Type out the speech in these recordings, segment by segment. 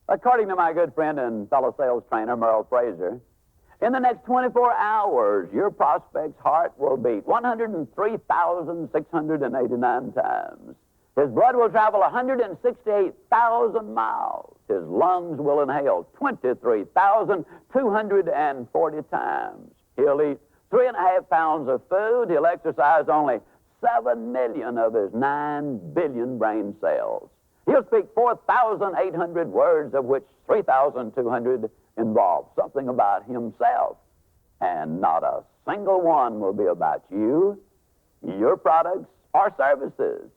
According to my good friend and fellow sales trainer, Merle Fraser, in the next 24 hours, your prospect's heart will beat 103,689 times. His blood will travel 168,000 miles. His lungs will inhale 23,240 times. He'll eat 3.5 pounds of food. He'll exercise only 7 million of his 9 billion brain cells. He'll speak 4,800 words, of which 3,200 involve something about himself. And not a single one will be about you, your products, or services,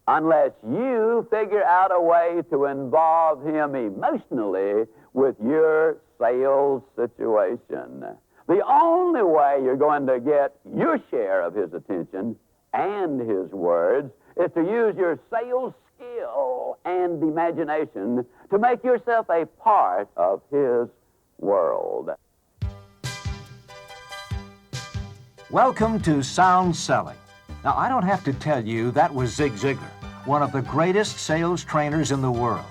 unless you figure out a way to involve him emotionally with your sales situation. The only way you're going to get your share of his attention and his words is to use your sales skill and imagination to make yourself a part of his world. Welcome to Sound Selling. Now, I don't have to tell you that was Zig Ziglar, one of the greatest sales trainers in the world.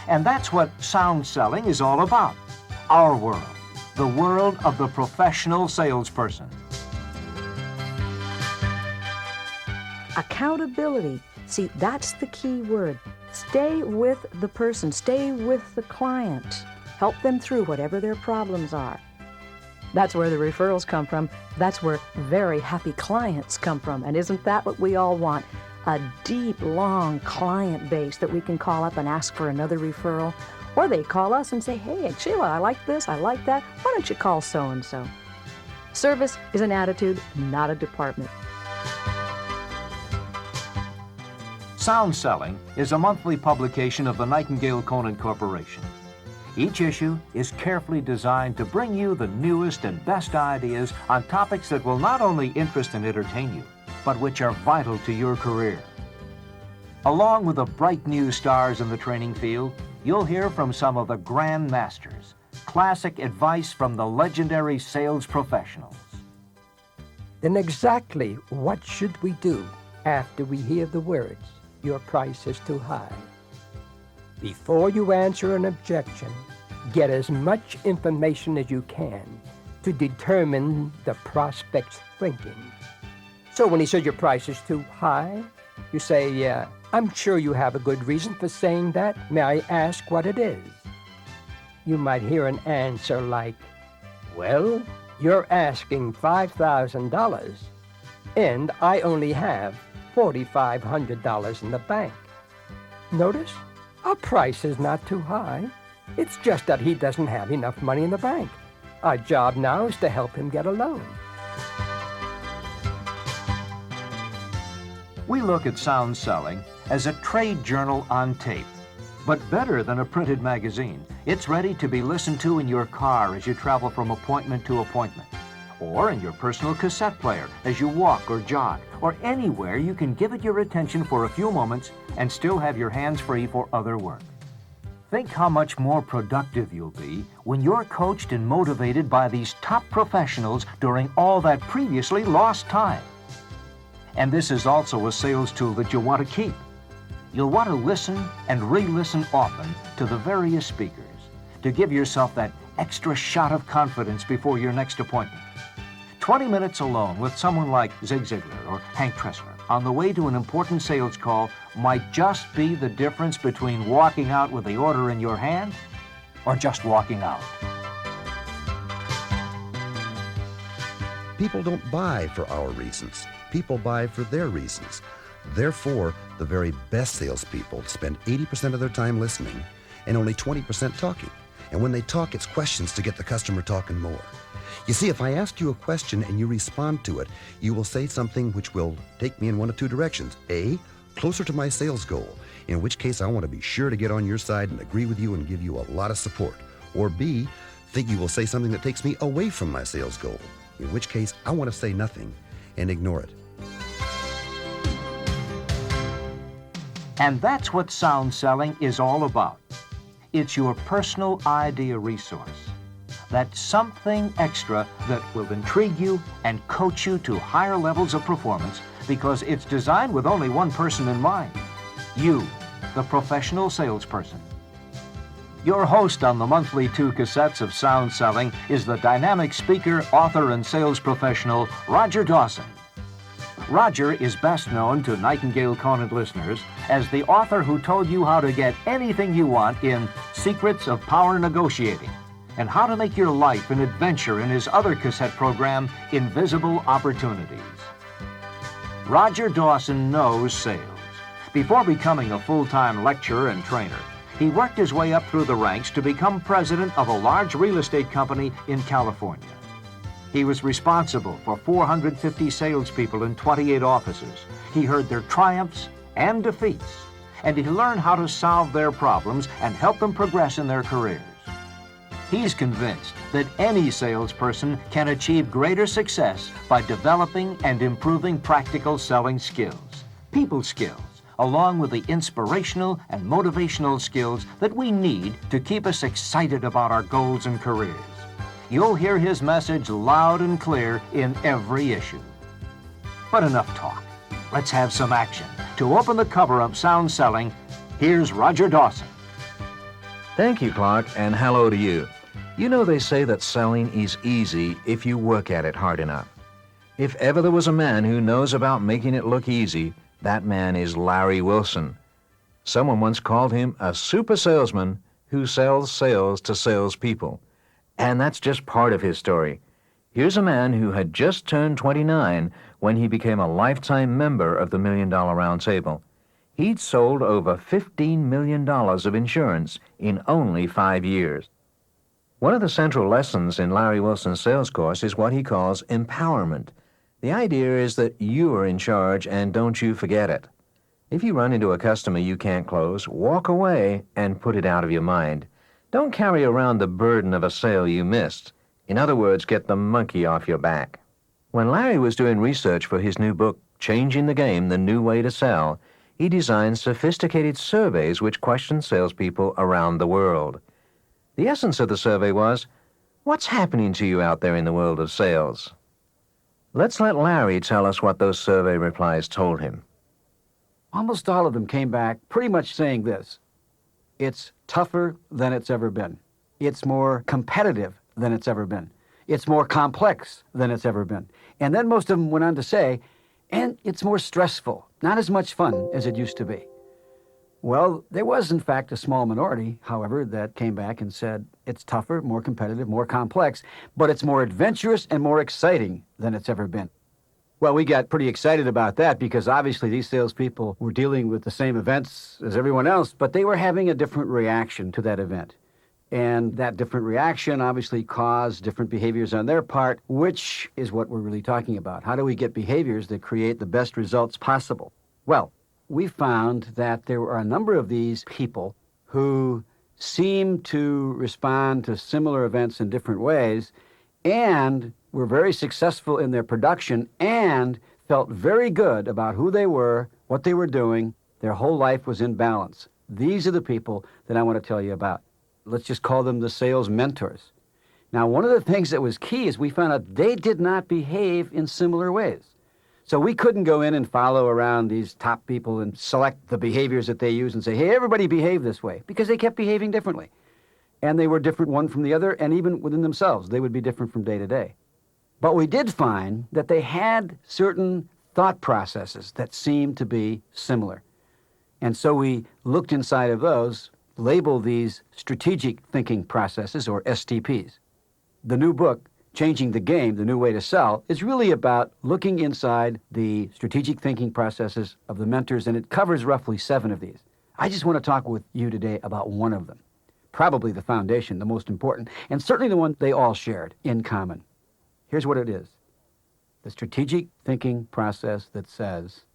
And that's what sound selling is all about. Our world, the world of the professional salesperson. Accountability. See, that's the key word. Stay with the person. Stay with the client. Help them through whatever their problems are. That's where the referrals come from. That's where very happy clients come from. And isn't that what we all want? A deep, long client base that we can call up and ask for another referral. Or they call us and say, hey, Sheila, I like this, I like that. Why don't you call so-and-so? Service is an attitude, not a department. Sound Selling is a monthly publication of the Nightingale Conant Corporation. Each issue is carefully designed to bring you the newest and best ideas on topics that will not only interest and entertain you, but which are vital to your career. Along with the bright new stars in the training field, you'll hear from some of the grand masters, classic advice from the legendary sales professionals. Then exactly what should we do after we hear the words, your price is too high? Before you answer an objection, get as much information as you can to determine the prospect's thinking. So when he says your price is too high, you say, I'm sure you have a good reason for saying that. May I ask what it is? You might hear an answer like, well, you're asking $5,000, and I only have $4,500 in the bank. Notice, our price is not too high. It's just that he doesn't have enough money in the bank. Our job now is to help him get a loan. We look at Sound Selling as a trade journal on tape. But better than a printed magazine, it's ready to be listened to in your car as you travel from appointment to appointment, or in your personal cassette player as you walk or jog, or anywhere you can give it your attention for a few moments and still have your hands free for other work. Think how much more productive you'll be when you're coached and motivated by these top professionals during all that previously lost time. And this is also a sales tool that you'll want to keep. You'll want to listen and re-listen often to the various speakers to give yourself that extra shot of confidence before your next appointment. 20 minutes alone with someone like Zig Ziglar or Hank Tressler on the way to an important sales call might just be the difference between walking out with the order in your hand or just walking out. People don't buy for our reasons. People buy for their reasons. Therefore, the very best salespeople spend 80% of their time listening and only 20% talking. And when they talk, it's questions to get the customer talking more. You see, if I ask you a question and you respond to it, you will say something which will take me in one of two directions. A, closer to my sales goal, in which case I want to be sure to get on your side and agree with you and give you a lot of support. Or B, think you will say something that takes me away from my sales goal, in which case I want to say nothing and ignore it. And that's what Sound Selling is all about. It's your personal idea resource. That's something extra that will intrigue you and coach you to higher levels of performance because it's designed with only one person in mind. You, the professional salesperson. Your host on the monthly 2 cassettes of Sound Selling is the dynamic speaker, author, and sales professional, Roger Dawson. Roger is best known to Nightingale Conant listeners as the author who told you how to get anything you want in Secrets of Power Negotiating, and how to make your life an adventure in his other cassette program, Invisible Opportunities. Roger Dawson knows sales. Before becoming a full-time lecturer and trainer, he worked his way up through the ranks to become president of a large real estate company in California. He was responsible for 450 salespeople in 28 offices. He heard their triumphs and defeats, and he learned how to solve their problems and help them progress in their careers. He's convinced that any salesperson can achieve greater success by developing and improving practical selling skills, people skills, along with the inspirational and motivational skills that we need to keep us excited about our goals and careers. You'll hear his message loud and clear in every issue. But enough talk. Let's have some action. To open the cover of Sound Selling, here's Roger Dawson. Thank you, Clark, and hello to you. You know they say that selling is easy if you work at it hard enough. If ever there was a man who knows about making it look easy, that man is Larry Wilson. Someone once called him a super salesman who sells sales to salespeople. And that's just part of his story. Here's a man who had just turned 29 when he became a lifetime member of the $1 Million Round Table. He'd sold over $15 million of insurance in only 5 years. One of the central lessons in Larry Wilson's sales course is what he calls empowerment. The idea is that you are in charge, and don't you forget it. If you run into a customer you can't close, walk away and put it out of your mind. Don't carry around the burden of a sale you missed. In other words, get the monkey off your back. When Larry was doing research for his new book, Changing the Game, The New Way to Sell, he designed sophisticated surveys which questioned salespeople around the world. The essence of the survey was, what's happening to you out there in the world of sales? Let's let Larry tell us what those survey replies told him. Almost all of them came back pretty much saying this: it's tougher than it's ever been. It's more competitive than it's ever been. It's more complex than it's ever been. And then most of them went on to say, and it's more stressful, not as much fun as it used to be. Well, there was, in fact, a small minority, however, that came back and said it's tougher, more competitive, more complex, but it's more adventurous and more exciting than it's ever been. Well, we got pretty excited about that because obviously these salespeople were dealing with the same events as everyone else, but they were having a different reaction to that event. And that different reaction obviously caused different behaviors on their part, which is what we're really talking about. How do we get behaviors that create the best results possible? Well, we found that there were a number of these people who seemed to respond to similar events in different ways and were very successful in their production and felt very good about who they were, what they were doing. Their whole life was in balance. These are the people that I want to tell you about. Let's just call them the sales mentors. Now, one of the things that was key is we found out they did not behave in similar ways. So we couldn't go in and follow around these top people and select the behaviors that they use and say, hey, everybody behave this way, because they kept behaving differently. And they were different one from the other, and even within themselves, they would be different from day to day. But we did find that they had certain thought processes that seemed to be similar. And so we looked inside of those, labeled these strategic thinking processes, or STPs. The new book, Changing the Game, The New Way to Sell, is really about looking inside the strategic thinking processes of the mentors, and it covers roughly 7 of these. I just want to talk with you today about one of them, probably the foundation, the most important, and certainly the one they all shared in common. Here's what it is: the strategic thinking process that says,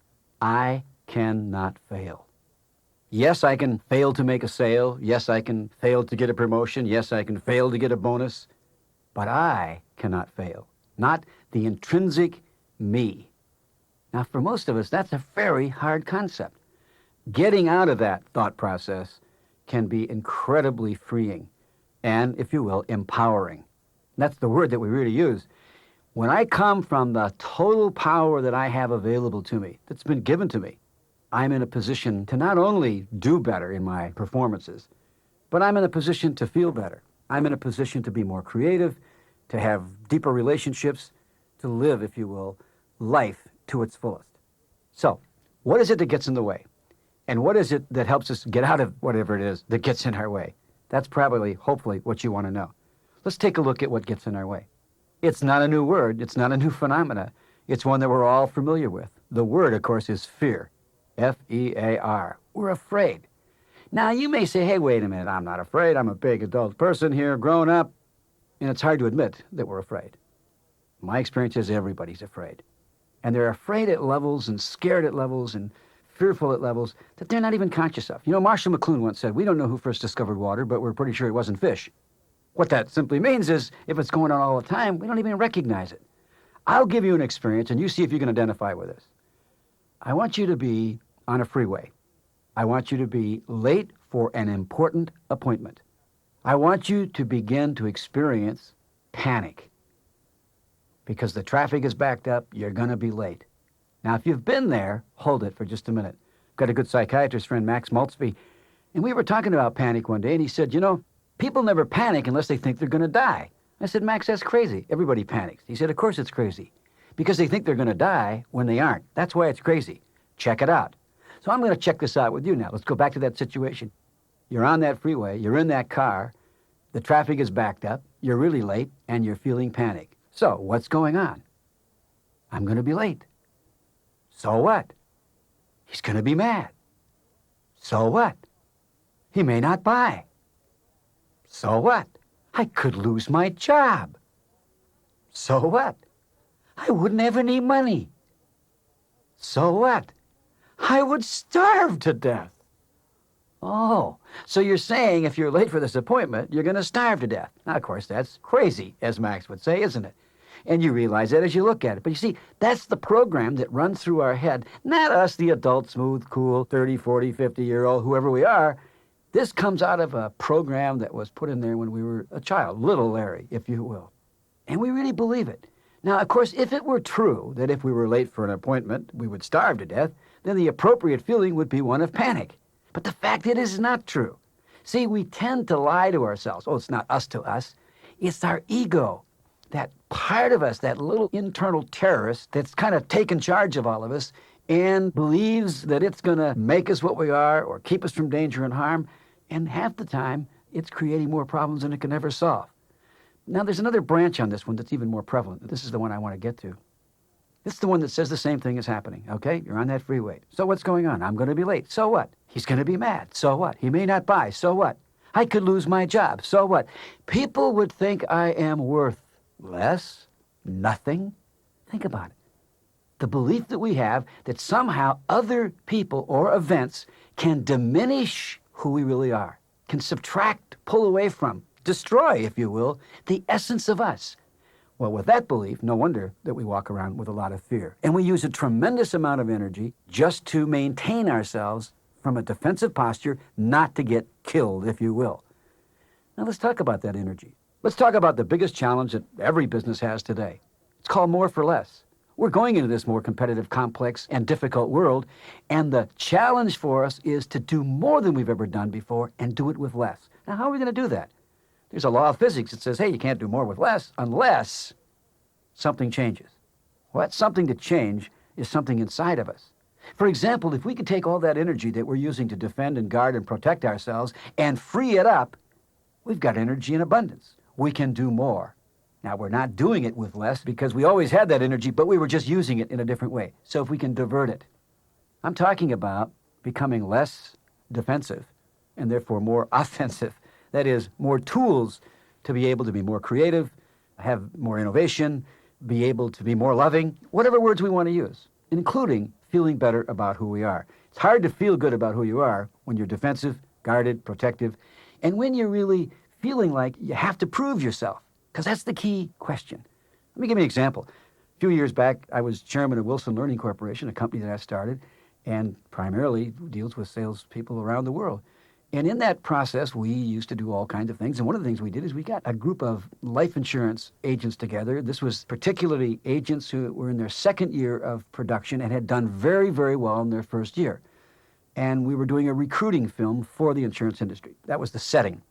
I cannot fail. Yes, I can fail to make a sale. Yes, I can fail to get a promotion. Yes, I can fail to get a bonus. But I cannot fail, not the intrinsic me. Now, for most of us, that's a very hard concept. Getting out of that thought process can be incredibly freeing and, if you will, empowering. That's the word that we really use. When I come from the total power that I have available to me, that's been given to me, I'm in a position to not only do better in my performances, but I'm in a position to feel better. I'm in a position to be more creative, to have deeper relationships, to live, if you will, life to its fullest. So, what is it that gets in the way? And what is it that helps us get out of whatever it is that gets in our way? That's probably, hopefully, what you want to know. Let's take a look at what gets in our way. It's not a new word. It's not a new phenomena. It's one that we're all familiar with. The word, of course, is fear. F-E-A-R. We're afraid. Now, you may say, hey, wait a minute. I'm not afraid. I'm a big adult person here, grown up. And it's hard to admit that we're afraid. My experience is everybody's afraid. And they're afraid at levels and scared at levels and fearful at levels that they're not even conscious of. You know, Marshall McLuhan once said, we don't know who first discovered water, but we're pretty sure it wasn't fish. What that simply means is, if it's going on all the time, we don't even recognize it. I'll give you an experience, and you see if you can identify with this. I want you to be on a freeway. I want you to be late for an important appointment. I want you to begin to experience panic. Because the traffic is backed up, you're going to be late. Now, if you've been there, hold it for just a minute. I've got a good psychiatrist friend, Max Maltzby, and we were talking about panic one day, and he said, you know, people never panic unless they think they're going to die. I said, Max, that's crazy. Everybody panics. He said, of course it's crazy. Because they think they're going to die when they aren't. That's why it's crazy. Check it out. So I'm going to check this out with you now. Let's go back to that situation. You're on that freeway. You're in that car. The traffic is backed up. You're really late, and you're feeling panic. So what's going on? I'm going to be late. So what? He's going to be mad. So what? He may not buy. So what? I could lose my job. So what? I wouldn't have any money. So what? I would starve to death. Oh, so you're saying if you're late for this appointment, you're going to starve to death. Now, of course, that's crazy, as Max would say, isn't it? And you realize that as you look at it. But you see, that's the program that runs through our head. Not us, the adult, smooth, cool, 30, 40, 50-year-old, whoever we are. This comes out of a program that was put in there when we were a child, little Larry, if you will. And we really believe it. Now, of course, if it were true that if we were late for an appointment, we would starve to death, then the appropriate feeling would be one of panic. But the fact it is not true. See, we tend to lie to ourselves. Oh, it's not us to us. It's our ego. That part of us, that little internal terrorist that's kind of taken charge of all of us and believes that it's going to make us what we are or keep us from danger and harm. And half the time, it's creating more problems than it can ever solve. Now, there's another branch on this one that's even more prevalent. This is the one I want to get to. This is the one that says the same thing is happening, okay? You're on that freeway. So what's going on? I'm going to be late. So what? He's going to be mad. So what? He may not buy. So what? I could lose my job. So what? People would think I am worth less, nothing. Think about it. The belief that we have that somehow other people or events can diminish who we really are, can subtract, pull away from, destroy, if you will, the essence of us. Well, with that belief, no wonder that we walk around with a lot of fear. And we use a tremendous amount of energy just to maintain ourselves from a defensive posture, not to get killed, if you will. Now, let's talk about that energy. Let's talk about the biggest challenge that every business has today. It's called more for less. We're going into this more competitive, complex, and difficult world, and the challenge for us is to do more than we've ever done before and do it with less. Now, how are we going to do that? There's a law of physics that says, hey, you can't do more with less unless something changes. Well, that something to change is something inside of us. For example, if we could take all that energy that we're using to defend and guard and protect ourselves and free it up, we've got energy in abundance. We can do more. Now, we're not doing it with less because we always had that energy, but we were just using it in a different way. So if we can divert it, I'm talking about becoming less defensive and therefore more offensive. That is, more tools to be able to be more creative, have more innovation, be able to be more loving, whatever words we want to use, including feeling better about who we are. It's hard to feel good about who you are when you're defensive, guarded, protective, and when you're really feeling like you have to prove yourself, because that's the key question. Let me give you an example. A few years back, I was chairman of Wilson Learning Corporation, a company that I started, and primarily deals with salespeople around the world. And in that process, we used to do all kinds of things. And one of the things we did is we got a group of life insurance agents together. This was particularly agents who were in their second year of production and had done very, very well in their first year. and we were doing a recruiting film for the insurance industry. That was the setting.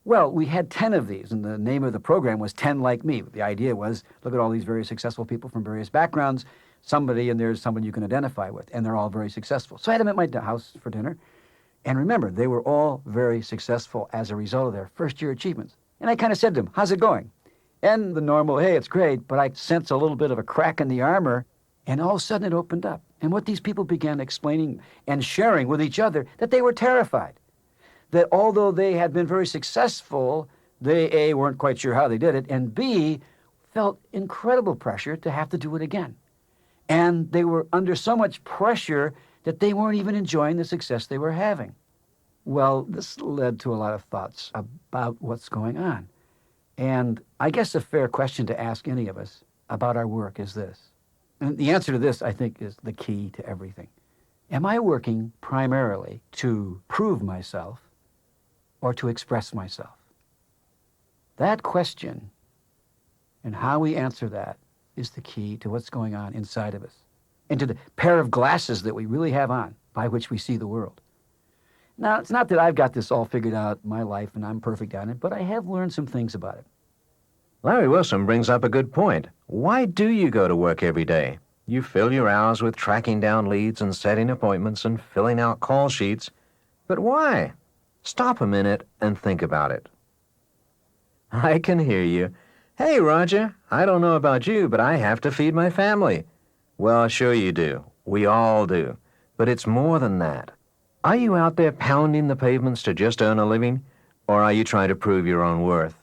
Well, we had 10 of these, and the name of the program was 10 Like Me. The idea was, look at all these very successful people from various backgrounds. Somebody in there is someone you can identify with, and they're all very successful. So I had them at my house for dinner. And remember, they were all very successful as a result of their first-year achievements. And I kind of said to them, how's it going? And the normal, hey, it's great, but I sense a little bit of a crack in the armor, and all of a sudden it opened up. And what these people began explaining and sharing with each other, that they were terrified. That although they had been very successful, they, A, weren't quite sure how they did it, and B, felt incredible pressure to have to do it again. And they were under so much pressure that they weren't even enjoying the success they were having. Well, this led to a lot of thoughts about what's going on. And I guess a fair question to ask any of us about our work is this. And the answer to this, I think, is the key to everything. Am I working primarily to prove myself or to express myself? That question and how we answer that is the key to what's going on inside of us, and to the pair of glasses that we really have on by which we see the world. Now, it's not that I've got this all figured out in my life and I'm perfect on it, but I have learned some things about it. Larry Wilson brings up a good point. Why do you go to work every day? You fill your hours with tracking down leads and setting appointments and filling out call sheets. But why? Stop a minute and think about it. I can hear you. Hey, Roger, I don't know about you, but I have to feed my family. Well, sure you do. We all do. But it's more than that. Are you out there pounding the pavements to just earn a living? Or are you trying to prove your own worth?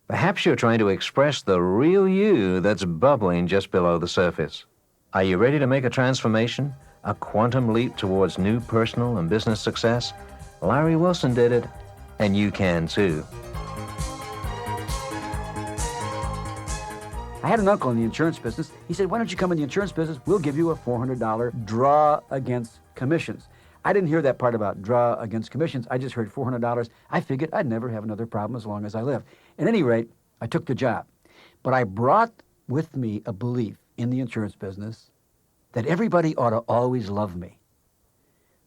Perhaps you're trying to express the real you that's bubbling just below the surface. Are you ready to make a transformation? A quantum leap towards new personal and business success? Larry Wilson did it, and you can too. I had an uncle in the insurance business. He said, why don't you come in the insurance business? We'll give you a $400 draw against commissions. I didn't hear that part about draw against commissions. I just heard $400. I figured I'd never have another problem as long as I live. At any rate, I took the job. But I brought with me a belief in the insurance business that everybody ought to always love me.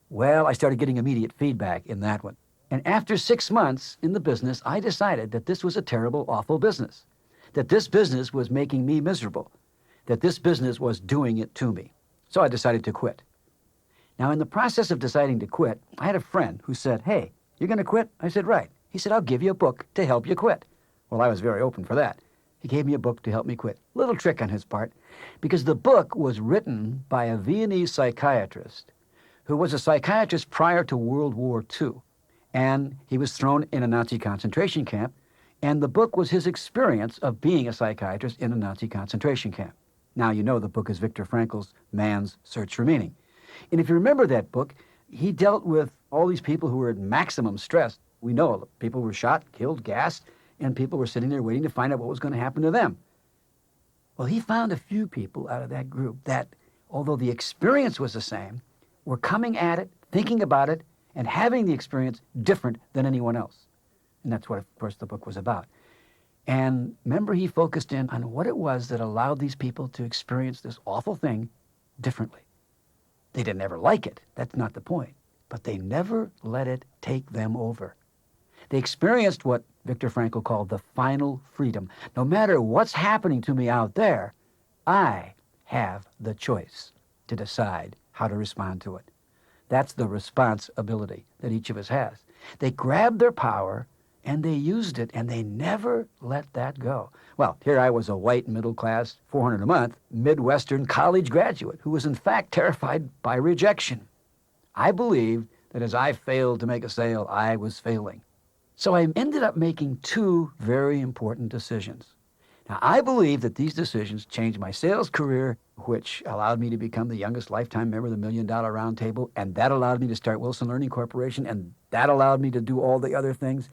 Well, I started getting immediate feedback in that one. And after 6 months in the business, I decided that this was a terrible, awful business. That this business was making me miserable. That this business was doing it to me. So I decided to quit. Now, in the process of deciding to quit, I had a friend who said, hey, you're going to quit? I said, right. He said, I'll give you a book to help you quit. Well, I was very open for that. He gave me a book to help me quit. Little trick on his part, because the book was written by a Viennese psychiatrist who was a psychiatrist prior to World War II. And he was thrown in a Nazi concentration camp, and the book was his experience of being a psychiatrist in a Nazi concentration camp. Now, you know the book is Viktor Frankl's Man's Search for Meaning. And if you remember that book, he dealt with all these people who were at maximum stress. We know people were shot, killed, gassed, and people were sitting there waiting to find out what was going to happen to them. Well, he found a few people out of that group that, although the experience was the same, were coming at it, thinking about it, and having the experience different than anyone else. And that's what, of course, the book was about. And remember, he focused in on what it was that allowed these people to experience this awful thing differently. They didn't ever like it. That's not the point. But they never let it take them over. They experienced what Viktor Frankl called the final freedom. No matter what's happening to me out there, I have the choice to decide how to respond to it. That's the responsibility that each of us has. They grabbed their power and they used it, and they never let that go. Well, here I was, a white, middle-class, $400 a month, Midwestern college graduate who was in fact terrified by rejection. I believed that as I failed to make a sale, I was failing. So I ended up making two very important decisions. Now, I believe that these decisions changed my sales career, which allowed me to become the youngest lifetime member of the $1 Million Round Table, and that allowed me to start Wilson Learning Corporation, and that allowed me to do all the other things.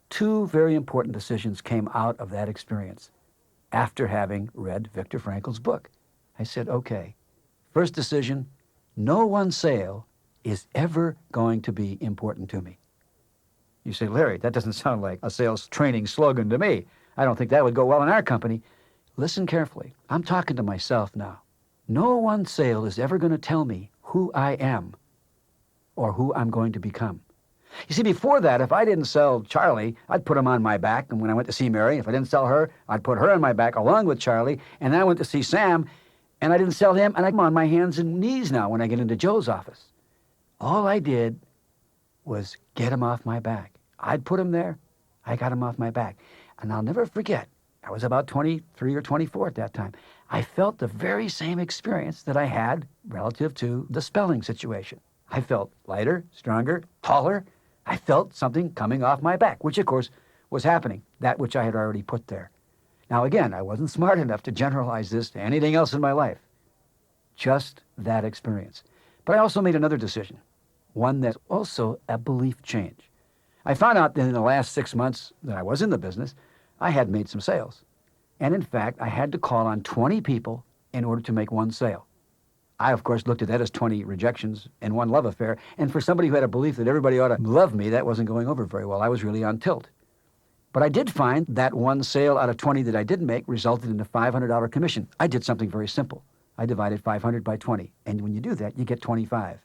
Two very important decisions came out of that experience after having read Viktor Frankl's book. I said, okay, first decision, no one sale is ever going to be important to me. You say, Larry, that doesn't sound like a sales training slogan to me. I don't think that would go well in our company. Listen carefully. I'm talking to myself now. No one sale is ever going to tell me who I am. or who I'm going to become. You see, before that, if I didn't sell Charlie, I'd put him on my back. And when I went to see Mary, if I didn't sell her, I'd put her on my back along with Charlie. And I went to see Sam, and I didn't sell him, and I'm on my hands and knees now when I get into Joe's office. All I did was get him off my back. I'd put him there. I got him off my back. And I'll never forget, I was about 23 or 24 at that time. I felt the very same experience that I had relative to the spelling situation. I felt lighter, stronger, taller. I felt something coming off my back, which of course was happening, that which I had already put there. Now again, I wasn't smart enough to generalize this to anything else in my life. Just that experience. But I also made another decision, one that's also a belief change. I found out that in the last 6 months that I was in the business, I had made some sales. And in fact, I had to call on 20 people in order to make one sale. I, of course, looked at that as 20 rejections and one love affair. And for somebody who had a belief that everybody ought to love me, that wasn't going over very well. I was really on tilt. But I did find that one sale out of 20 that I did make resulted in a $500 commission. I did something very simple. I divided 500 by 20. And when you do that, you get 25.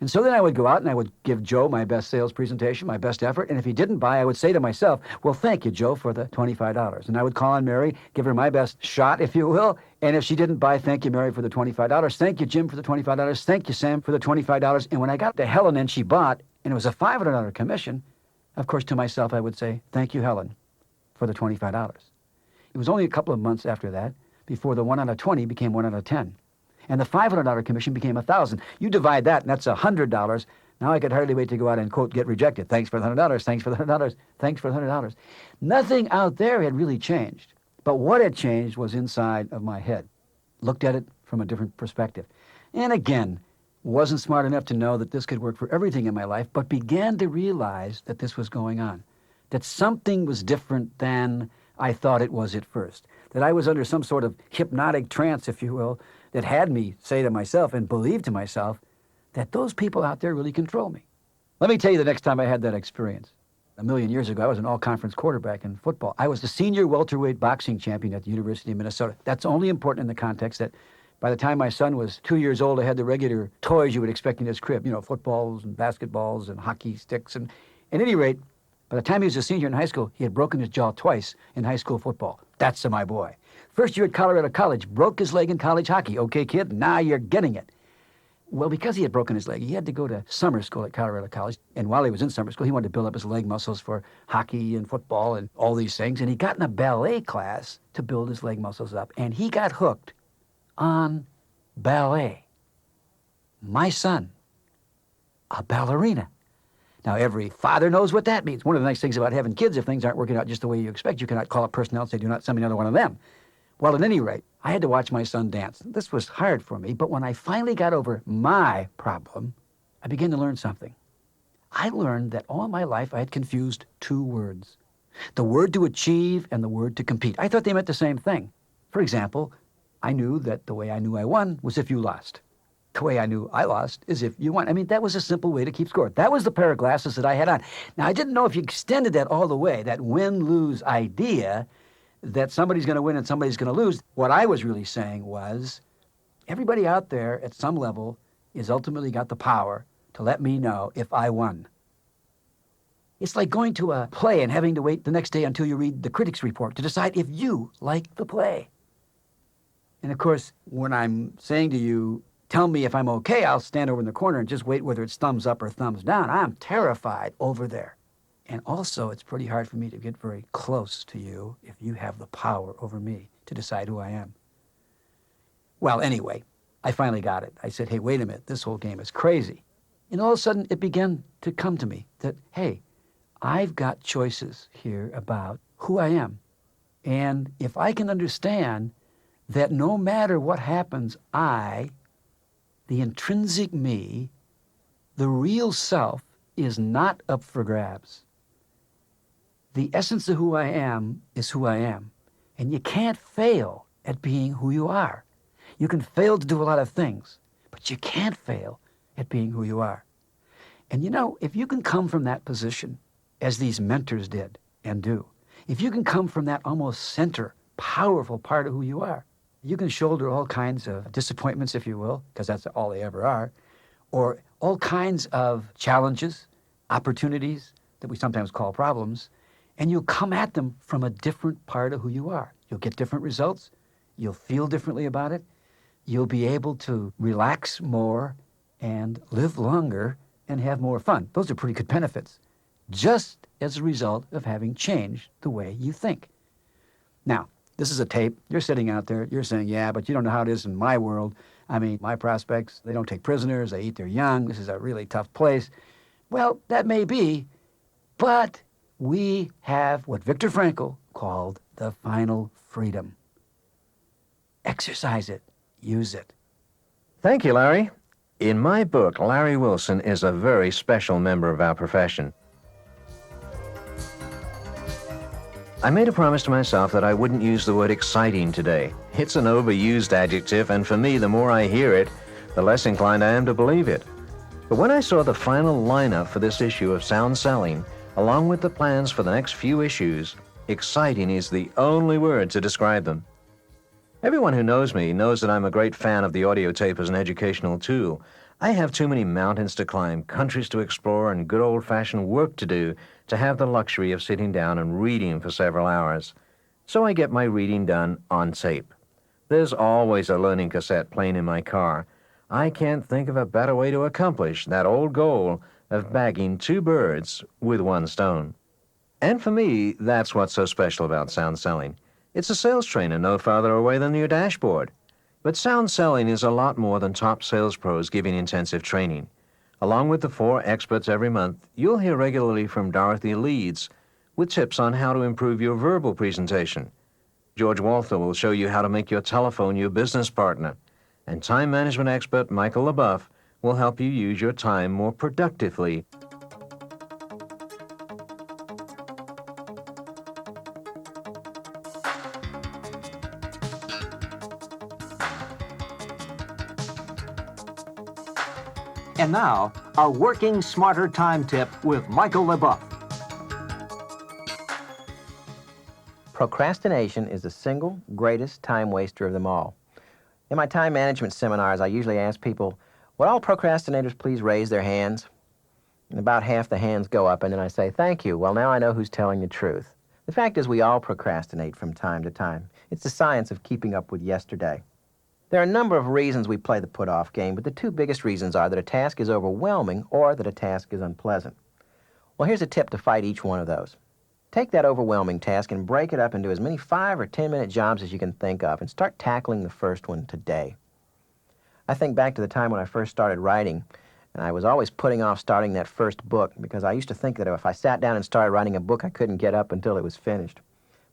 And so then I would go out and I would give Joe my best sales presentation, my best effort. And if he didn't buy, I would say to myself, well, thank you, Joe, for the $25. And I would call on Mary, give her my best shot, if you will. And if she didn't buy, thank you, Mary, for the $25. Thank you, Jim, for the $25. Thank you, Sam, for the $25. And when I got to Helen and she bought, and it was a $500 commission, of course, to myself, I would say, thank you, Helen, for the $25. It was only a couple of months after that before the 1 out of 20 became 1 out of 10. And the $500 commission became $1,000. You divide that, and that's $100. Now I could hardly wait to go out and, quote, get rejected. Thanks for the $100. Thanks for the $100. Thanks for the $100. Nothing out there had really changed. But what had changed was inside of my head. Looked at it from a different perspective. And again, wasn't smart enough to know that this could work for everything in my life, but began to realize that this was going on. That something was different than I thought it was at first. That I was under some sort of hypnotic trance, if you will, that had me say to myself and believe to myself that those people out there really control me. Let me tell you the next time I had that experience. A million years ago, I was an all-conference quarterback in football. I was the senior welterweight boxing champion at the University of Minnesota. That's only important in the context that by the time my son was 2 years old, I had the regular toys you would expect in his crib, you know, footballs and basketballs and hockey sticks. And at any rate, by the time he was a senior in high school, he had broken his jaw twice in high school football. That's my boy. First year at Colorado College, broke his leg in college hockey. Okay, kid, now you're getting it. Well, because he had broken his leg, he had to go to summer school at Colorado College. And while he was in summer school, he wanted to build up his leg muscles for hockey and football and all these things. And he got in a ballet class to build his leg muscles up. And he got hooked on ballet. My son, a ballerina. Now, every father knows what that means. One of the nice things about having kids, if things aren't working out just the way you expect, you cannot call up personnel and say, do not send me another one of them. Well, at any rate, I had to watch my son dance. This was hard for me, but when I finally got over my problem, I began to learn something. I learned that all my life I had confused two words. The word to achieve and the word to compete. I thought they meant the same thing. For example, I knew that the way I knew I won was if you lost. The way I knew I lost is if you won. I mean, that was a simple way to keep score. That was the pair of glasses that I had on. Now, I didn't know if you extended that all the way, that win-lose idea, that somebody's going to win and somebody's going to lose. What I was really saying was, everybody out there at some level is ultimately got the power to let me know if I won. It's like going to a play and having to wait the next day until you read the critics' report to decide if you like the play. And of course, when I'm saying to you, tell me if I'm okay, I'll stand over in the corner and just wait whether it's thumbs up or thumbs down. I'm terrified over there. And also, it's pretty hard for me to get very close to you if you have the power over me to decide who I am. Well, anyway, I finally got it. I said, hey, wait a minute, this whole game is crazy. And all of a sudden, it began to come to me that, hey, I've got choices here about who I am. And if I can understand that no matter what happens, I, the intrinsic me, the real self, is not up for grabs. The essence of who I am is who I am. And you can't fail at being who you are. You can fail to do a lot of things, but you can't fail at being who you are. And you know, if you can come from that position, as these mentors did and do, if you can come from that almost center, powerful part of who you are, you can shoulder all kinds of disappointments, if you will, because that's all they ever are, or all kinds of challenges, opportunities that we sometimes call problems, and you'll come at them from a different part of who you are. You'll get different results. You'll feel differently about it. You'll be able to relax more and live longer and have more fun. Those are pretty good benefits, just as a result of having changed the way you think. Now, this is a tape. You're sitting out there. You're saying, yeah, but you don't know how it is in my world. I mean, my prospects, they don't take prisoners. They eat their young. This is a really tough place. Well, that may be, but we have what Viktor Frankl called the final freedom. Exercise it. Use it. Thank you, Larry. In my book, Larry Wilson is a very special member of our profession. I made a promise to myself that I wouldn't use the word exciting today. It's an overused adjective, and for me, the more I hear it, the less inclined I am to believe it. But when I saw the final lineup for this issue of Sound Selling, along with the plans for the next few issues, exciting is the only word to describe them. Everyone who knows me knows that I'm a great fan of the audio tape as an educational tool. I have too many mountains to climb, countries to explore, and good old-fashioned work to do to have the luxury of sitting down and reading for several hours. So I get my reading done on tape. There's always a learning cassette playing in my car. I can't think of a better way to accomplish that old goal of bagging 2 birds with 1 stone. And for me, that's what's so special about Sound Selling. It's a sales trainer no farther away than your dashboard. But Sound Selling is a lot more than top sales pros giving intensive training. Along with the 4 experts every month, you'll hear regularly from Dorothy Leeds with tips on how to improve your verbal presentation. George Walther will show you how to make your telephone your business partner. And time management expert Michael LaBeouf will help you use your time more productively. And now, a Working Smarter Time Tip with Michael LaBeouf. Procrastination is the single greatest time waster of them all. In my time management seminars, I usually ask people, would all procrastinators please raise their hands? And about half the hands go up, and then I say, thank you. Well, now I know who's telling the truth. The fact is we all procrastinate from time to time. It's the science of keeping up with yesterday. There are a number of reasons we play the put-off game, but the 2 biggest reasons are that a task is overwhelming or that a task is unpleasant. Well, here's a tip to fight each one of those. Take that overwhelming task and break it up into as many 5 or 10-minute jobs as you can think of and start tackling the first one today. I think back to the time when I first started writing, and I was always putting off starting that first book because I used to think that if I sat down and started writing a book, I couldn't get up until it was finished.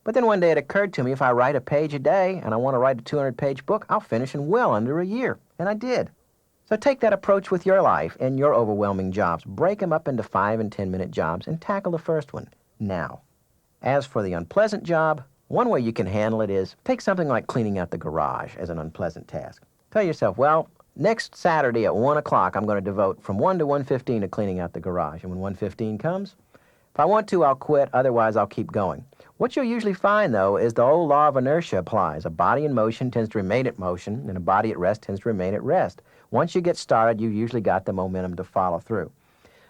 But then one day it occurred to me, if I write a page a day and I want to write a 200-page book, I'll finish in well under a year. And I did. So take that approach with your life and your overwhelming jobs. Break them up into 5 and 10-minute jobs and tackle the first one now. As for the unpleasant job, one way you can handle it is take something like cleaning out the garage as an unpleasant task. Tell yourself, well, next Saturday at 1 o'clock, I'm going to devote from 1 to 1:15 to cleaning out the garage. And when 1:15 comes, if I want to, I'll quit. Otherwise, I'll keep going. What you'll usually find, though, is the old law of inertia applies. A body in motion tends to remain at motion, and a body at rest tends to remain at rest. Once you get started, you've usually got the momentum to follow through.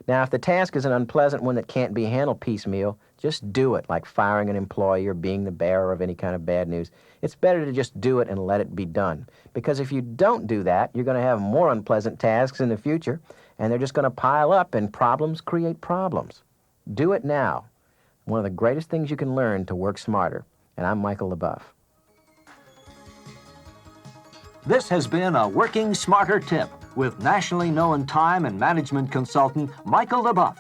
Now, if the task is an unpleasant one that can't be handled piecemeal, just do it, like firing an employee or being the bearer of any kind of bad news. It's better to just do it and let it be done. Because if you don't do that, you're going to have more unpleasant tasks in the future, and they're just going to pile up, and problems create problems. Do it now. One of the greatest things you can learn to work smarter. And I'm Michael LaBeouf. This has been a Working Smarter Tip with nationally known time and management consultant Michael LaBeouf.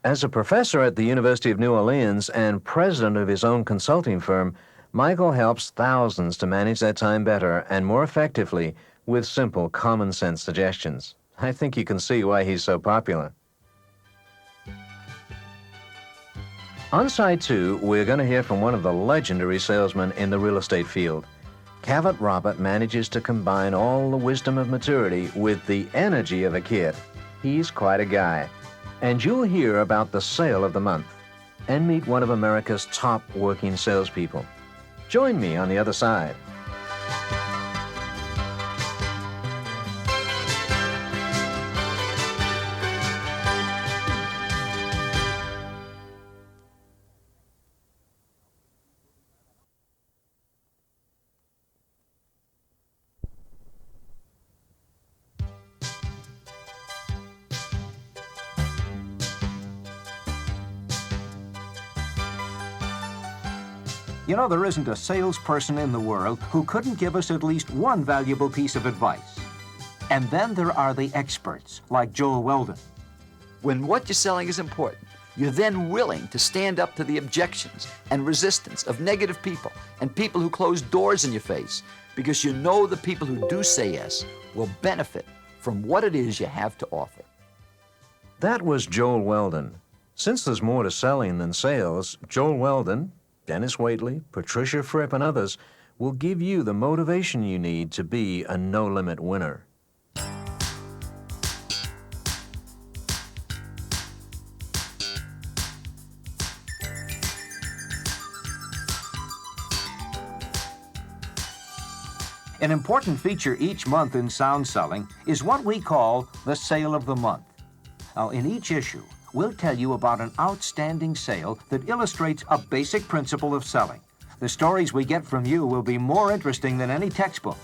As a professor at the University of New Orleans and president of his own consulting firm, Michael helps thousands to manage their time better and more effectively with simple, common-sense suggestions. I think you can see why he's so popular. On side 2, we're going to hear from one of the legendary salesmen in the real estate field. Cavett Robert manages to combine all the wisdom of maturity with the energy of a kid. He's quite a guy. And you'll hear about the sale of the month and meet one of America's top working salespeople. Join me on the other side. You know, there isn't a salesperson in the world who couldn't give us at least one valuable piece of advice. And then there are the experts, like Joel Weldon. When what you're selling is important, you're then willing to stand up to the objections and resistance of negative people and people who close doors in your face, because you know the people who do say yes will benefit from what it is you have to offer. That was Joel Weldon. Since there's more to selling than sales, Joel Weldon, Dennis Waitley, Patricia Fripp, and others will give you the motivation you need to be a no-limit winner. An important feature each month in sound selling is what we call the Sale of the Month. Now, in each issue, we'll tell you about an outstanding sale that illustrates a basic principle of selling. The stories we get from you will be more interesting than any textbook.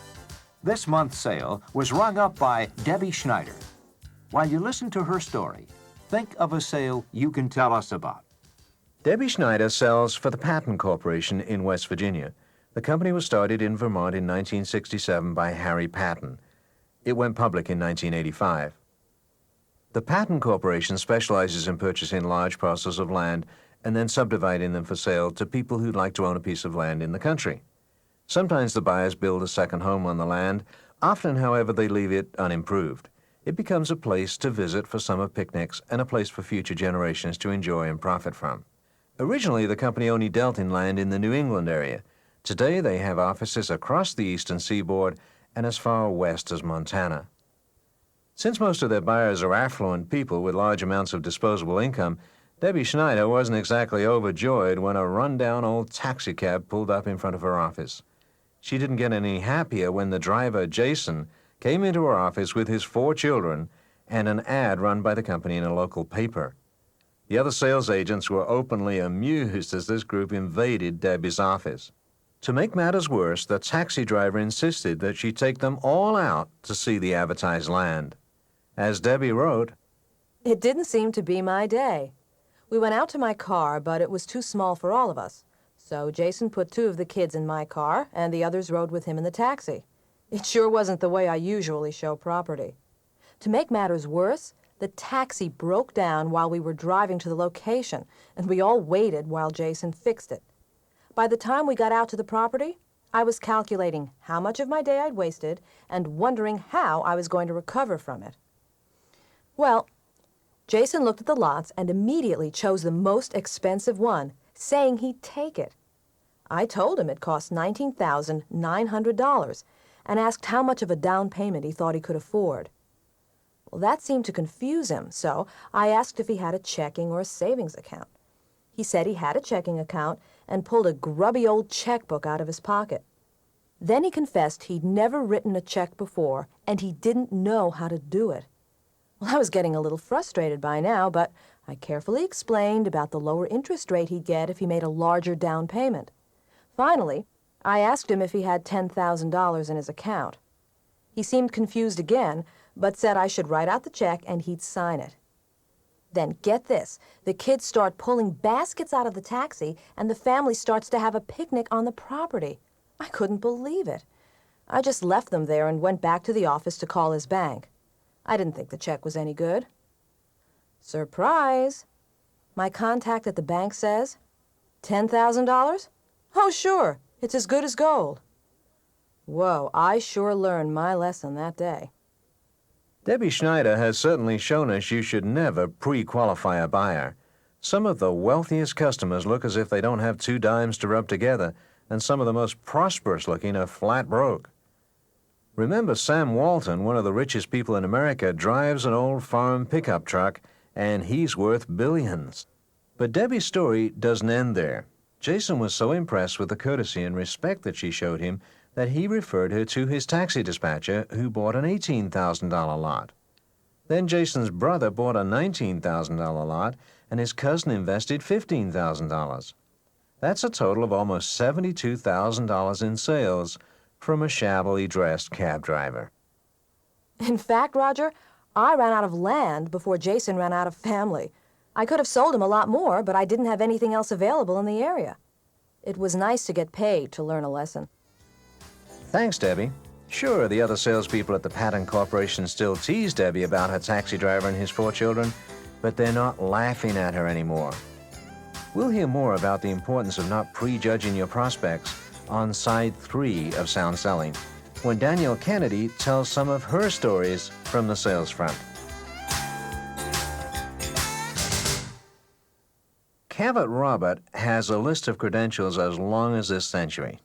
This month's sale was rung up by Debbie Schneider. While you listen to her story, think of a sale you can tell us about. Debbie Schneider sells for the Patton Corporation in West Virginia. The company was started in Vermont in 1967 by Harry Patton. It went public in 1985. The Patton Corporation specializes in purchasing large parcels of land and then subdividing them for sale to people who'd like to own a piece of land in the country. Sometimes the buyers build a second home on the land. Often, however, they leave it unimproved. It becomes a place to visit for summer picnics and a place for future generations to enjoy and profit from. Originally, the company only dealt in land in the New England area. Today, they have offices across the eastern seaboard and as far west as Montana. Since most of their buyers are affluent people with large amounts of disposable income, Debbie Schneider wasn't exactly overjoyed when a rundown old taxicab pulled up in front of her office. She didn't get any happier when the driver, Jason, came into her office with his 4 children and an ad run by the company in a local paper. The other sales agents were openly amused as this group invaded Debbie's office. To make matters worse, the taxi driver insisted that she take them all out to see the advertised land. As Debbie wrote, It didn't seem to be my day. We went out to my car, but it was too small for all of us. So Jason put 2 of the kids in my car, and the others rode with him in the taxi. It sure wasn't the way I usually show property. To make matters worse, the taxi broke down while we were driving to the location, and we all waited while Jason fixed it. By the time we got out to the property, I was calculating how much of my day I'd wasted and wondering how I was going to recover from it. Well, Jason looked at the lots and immediately chose the most expensive one, saying he'd take it. I told him it cost $19,900 and asked how much of a down payment he thought he could afford. Well, that seemed to confuse him, so I asked if he had a checking or a savings account. He said he had a checking account and pulled a grubby old checkbook out of his pocket. Then he confessed he'd never written a check before and he didn't know how to do it. Well, I was getting a little frustrated by now, but I carefully explained about the lower interest rate he'd get if he made a larger down payment. Finally, I asked him if he had $10,000 in his account. He seemed confused again, but said I should write out the check and he'd sign it. Then, get this, the kids start pulling baskets out of the taxi and the family starts to have a picnic on the property. I couldn't believe it. I just left them there and went back to the office to call his bank. I didn't think the check was any good. Surprise! My contact at the bank says, $10,000? Oh, sure, it's as good as gold. Whoa, I sure learned my lesson that day. Debbie Schneider has certainly shown us you should never pre-qualify a buyer. Some of the wealthiest customers look as if they don't have 2 dimes to rub together, and some of the most prosperous looking are flat broke. Remember, Sam Walton, one of the richest people in America, drives an old farm pickup truck, and he's worth billions. But Debbie's story doesn't end there. Jason was so impressed with the courtesy and respect that she showed him that he referred her to his taxi dispatcher, who bought an $18,000 lot. Then Jason's brother bought a $19,000 lot, and his cousin invested $15,000. That's a total of almost $72,000 in sales from a shabbily dressed cab driver. In fact, Roger, I ran out of land before Jason ran out of family. I could have sold him a lot more, but I didn't have anything else available in the area. It was nice to get paid to learn a lesson. Thanks, Debbie. Sure, the other salespeople at the Pattern Corporation still tease Debbie about her taxi driver and his 4 children, but they're not laughing at her anymore. We'll hear more about the importance of not prejudging your prospects on side 3 of Sound Selling, when Danielle Kennedy tells some of her stories from the sales front. Cavett Robert has a list of credentials as long as this century.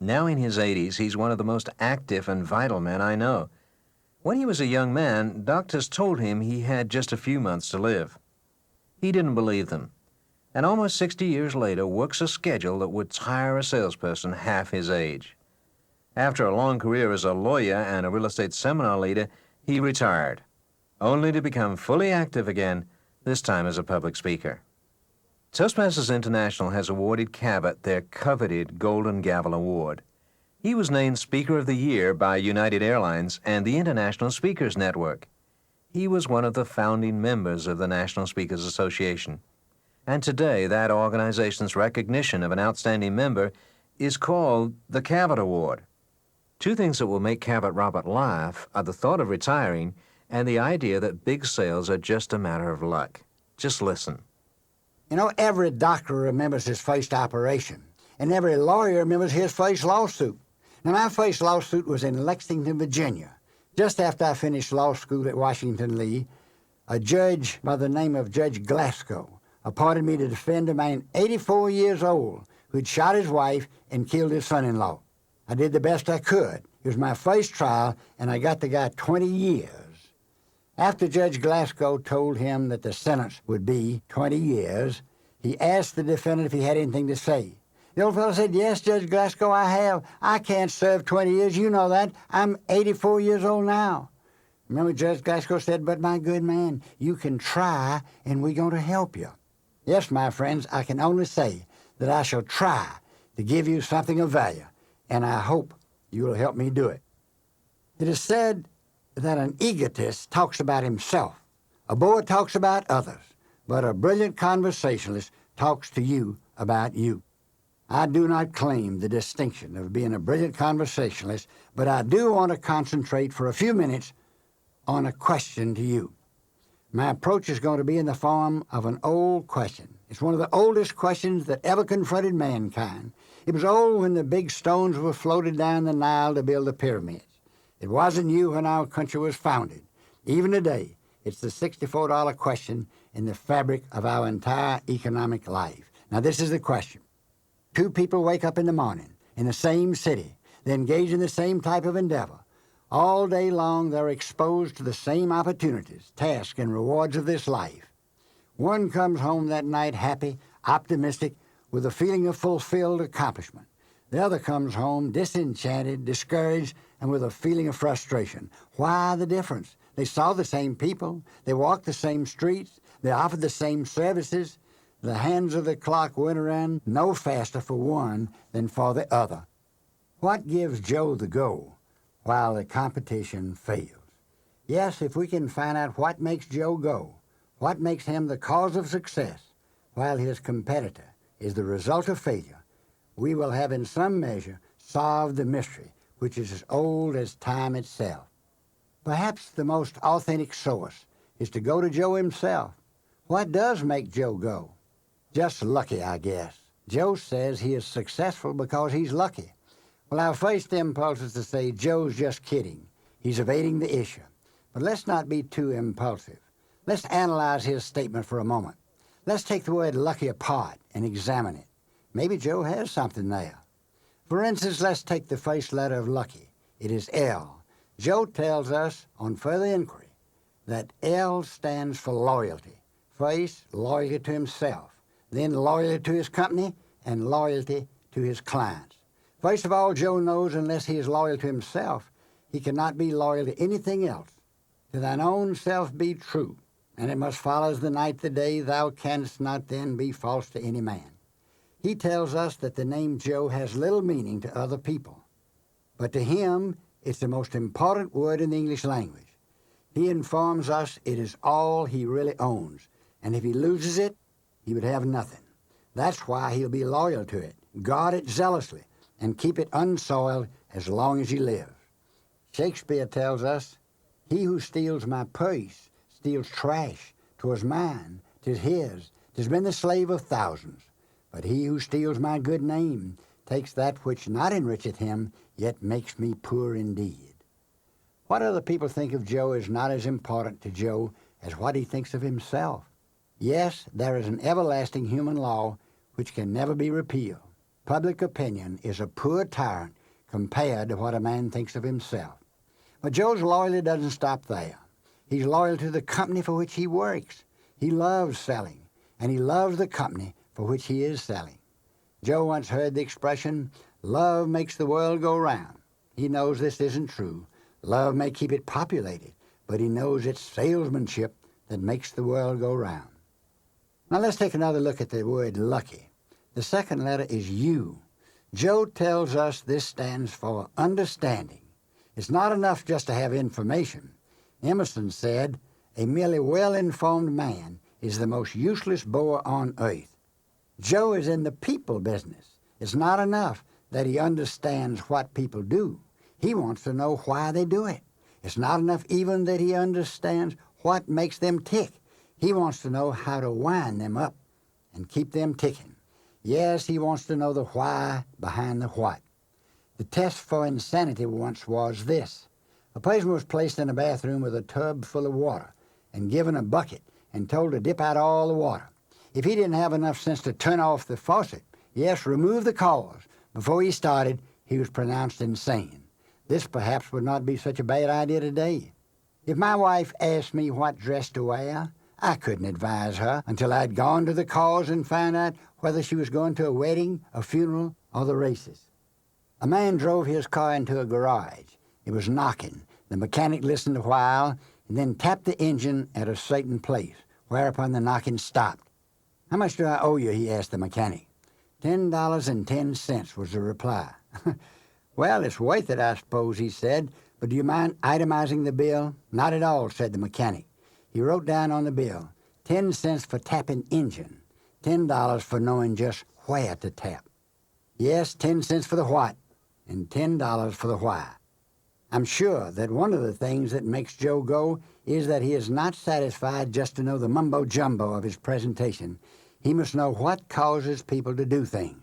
Now in his 80s, he's one of the most active and vital men I know. When he was a young man, doctors told him he had just a few months to live. He didn't believe them, and almost 60 years later works a schedule that would tire a salesperson half his age. After a long career as a lawyer and a real estate seminar leader, he retired, only to become fully active again, this time as a public speaker. Toastmasters International has awarded Cavett their coveted Golden Gavel Award. He was named Speaker of the Year by United Airlines and the International Speakers Network. He was one of the founding members of the National Speakers Association. And today, that organization's recognition of an outstanding member is called the Cavett Award. 2 things that will make Cavett Robert laugh are the thought of retiring and the idea that big sales are just a matter of luck. Just listen. You know, every doctor remembers his first operation, and every lawyer remembers his first lawsuit. Now, my first lawsuit was in Lexington, Virginia. Just after I finished law school at Washington Lee, a judge by the name of Judge Glasgow appointed me to defend a man 84 years old who'd shot his wife and killed his son-in-law. I did the best I could. It was my first trial, and I got the guy 20 years. After Judge Glasgow told him that the sentence would be 20 years, he asked the defendant if he had anything to say. The old fellow said, "Yes, Judge Glasgow, I have. I can't serve 20 years. You know that. I'm 84 years old now." Remember, Judge Glasgow said, "But my good man, you can try, and we're going to help you." Yes, my friends, I can only say that I shall try to give you something of value, and I hope you will help me do it. It is said that an egotist talks about himself, a bore talks about others, but a brilliant conversationalist talks to you about you. I do not claim the distinction of being a brilliant conversationalist, but I do want to concentrate for a few minutes on a question to you. My approach is going to be in the form of an old question. It's one of the oldest questions that ever confronted mankind. It was old when the big stones were floated down the Nile to build the pyramids. It wasn't new when our country was founded. Even today, it's the $64 question in the fabric of our entire economic life. Now, this is the question. 2 people wake up in the morning in the same city. They engage in the same type of endeavor. All day long, they're exposed to the same opportunities, tasks, and rewards of this life. One comes home that night happy, optimistic, with a feeling of fulfilled accomplishment. The other comes home disenchanted, discouraged, and with a feeling of frustration. Why the difference? They saw the same people. They walked the same streets. They offered the same services. The hands of the clock went around no faster for one than for the other. What gives Joe the go while the competition fails? Yes, if we can find out what makes Joe go, what makes him the cause of success, while his competitor is the result of failure, we will have in some measure solved the mystery, which is as old as time itself. Perhaps the most authentic source is to go to Joe himself. What does make Joe go? Just lucky, I guess. Joe says he is successful because he's lucky. Well, our first impulse is to say Joe's just kidding. He's evading the issue. But let's not be too impulsive. Let's analyze his statement for a moment. Let's take the word lucky apart and examine it. Maybe Joe has something there. For instance, let's take the first letter of lucky. It is L. Joe tells us on further inquiry that L stands for loyalty. First, loyalty to himself, then loyalty to his company, and loyalty to his clients. First of all, Joe knows unless he is loyal to himself, he cannot be loyal to anything else. To thine own self be true, and it must follow as the night the day, thou canst not then be false to any man. He tells us that the name Joe has little meaning to other people, but to him it's the most important word in the English language. He informs us it is all he really owns, and if he loses it, he would have nothing. That's why he'll be loyal to it. guard it zealously, and keep it unsoiled as long as he lives. Shakespeare tells us, "He who steals my purse steals trash. 'Twas mine, 'tis his, 'tis been the slave of thousands. But he who steals my good name takes that which not enricheth him, yet makes me poor indeed." What other people think of Joe is not as important to Joe as what he thinks of himself. Yes, there is an everlasting human law which can never be repealed. Public opinion is a poor tyrant compared to what a man thinks of himself. But Joe's loyalty doesn't stop there. He's loyal to the company for which he works. He loves selling, and he loves the company for which he is selling. Joe once heard the expression, "Love makes the world go round." He knows this isn't true. Love may keep it populated, but he knows it's salesmanship that makes the world go round. Now let's take another look at the word lucky. The second letter is U. Joe tells us this stands for understanding. It's not enough just to have information. Emerson said, "A merely well-informed man is the most useless bore on earth." Joe is in the people business. It's not enough that he understands what people do. He wants to know why they do it. It's not enough even that he understands what makes them tick. He wants to know how to wind them up and keep them ticking. Yes, he wants to know the why behind the what. The test for insanity once was this. A person was placed in a bathroom with a tub full of water and given a bucket and told to dip out all the water. If he didn't have enough sense to turn off the faucet, yes, remove the cause, before he started, he was pronounced insane. This perhaps would not be such a bad idea today. If my wife asked me what dress to wear, I couldn't advise her until I'd gone to the cause and found out whether she was going to a wedding, a funeral, or the races. A man drove his car into a garage. It was knocking. The mechanic listened a while and then tapped the engine at a certain place, whereupon the knocking stopped. "How much do I owe you?" he asked the mechanic. $10.10 was the reply. "Well, it's worth it, I suppose," he said, "but do you mind itemizing the bill?" "Not at all," said the mechanic. He wrote down on the bill, 10 cents for tapping engine, $10 for knowing just where to tap. Yes, 10 cents for the what, and $10 for the why. I'm sure that one of the things that makes Joe go is that he is not satisfied just to know the mumbo-jumbo of his presentation. He must know what causes people to do things.